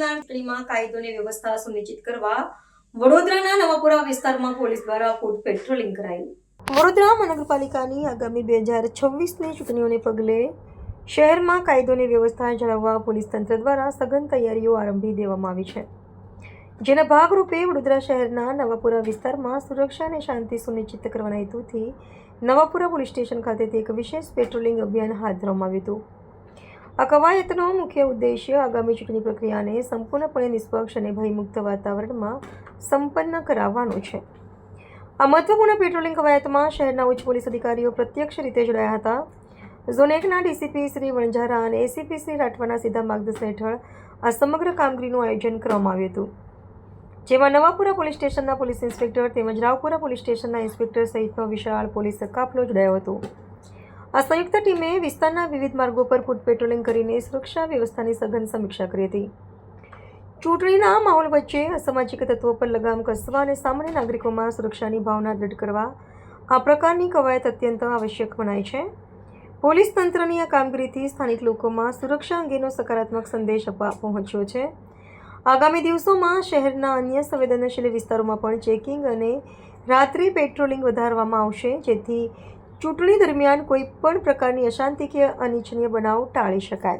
ચૂંટણીમાં કાયદો અને વ્યવસ્થા સુનિશ્ચિત કરવા વડોદરાના નવાપુરા વિસ્તારમાં પોલીસ દ્વારા ફૂટ પેટ્રોલિંગ કરાયું. વડોદરા મહાનગરપાલિકાની આગામી 2026ની ચૂંટણીઓને પગલે શહેરમાં કાયદો અને વ્યવસ્થા જાળવવા પોલીસ તંત્ર દ્વારા સઘન તૈયારીઓ આરંભી દેવામાં આવી છે. જેના ભાગરૂપે વડોદરા શહેરના નવાપુરા વિસ્તારમાં સુરક્ષા અને શાંતિ સુનિશ્ચિત કરવાના હેતુથી નવાપુરા પોલીસ સ્ટેશન ખાતેથી એક વિશેષ પેટ્રોલિંગ અભિયાન હાથ ધરવામાં આવ્યું હતું. આ કવાયતનો મુખ્ય ઉદ્દેશ્ય આગામી ચૂંટણી પ્રક્રિયાને સંપૂર્ણપણે નિષ્પક્ષ અને ભયમુક્ત વાતાવરણમાં સંપન્ન કરાવવાનો છે. આ મહત્વપૂર્ણ પેટ્રોલિંગ કવાયતમાં શહેરના ઉચ્ચ પોલીસ અધિકારીઓ પ્રત્યક્ષ રીતે જોડાયા હતા. ઝોન 1ના ડીસીપી શ્રી વણઝારા અને એસીપી શ્રી રાઠવાના સીધા માર્ગદર્શન હેઠળ આ સમગ્ર કામગીરીનું આયોજન કરવામાં આવ્યું હતું, જેમાં નવાપુરા પોલીસ સ્ટેશનના પોલીસ ઇન્સ્પેક્ટર તેમજ રાવપુરા પોલીસ સ્ટેશનના ઇન્સ્પેક્ટર સહિતનો વિશાળ પોલીસ કાફલો જોડાયો હતો. આ સંયુક્ત ટીમે વિસ્તારના વિવિધ માર્ગો પર ફૂટ પેટ્રોલિંગ કરીને સુરક્ષા વ્યવસ્થાની સઘન સમીક્ષા કરી હતી. ચૂંટણીના માહોલ વચ્ચે અસામાજિક તત્વો પર લગામ કસવા અને સામાન્ય નાગરિકોમાં સુરક્ષાની ભાવના દ્રઢ કરવા આ પ્રકારની કવાયત અત્યંત આવશ્યક મનાય છે. પોલીસ તંત્રની આ કામગીરીથી સ્થાનિક લોકોમાં સુરક્ષા અંગેનો સકારાત્મક સંદેશ પહોંચ્યો છે. આગામી દિવસોમાં શહેરના અન્ય સંવેદનશીલ વિસ્તારોમાં પણ ચેકિંગ અને રાત્રિ પેટ્રોલિંગ વધારવામાં આવશે, જેથી ચૂંટણી દરમિયાન કોઈ પણ પ્રકારની અશાંતિ કે અનિચ્છનીય બનાવ ટાળી શકાય.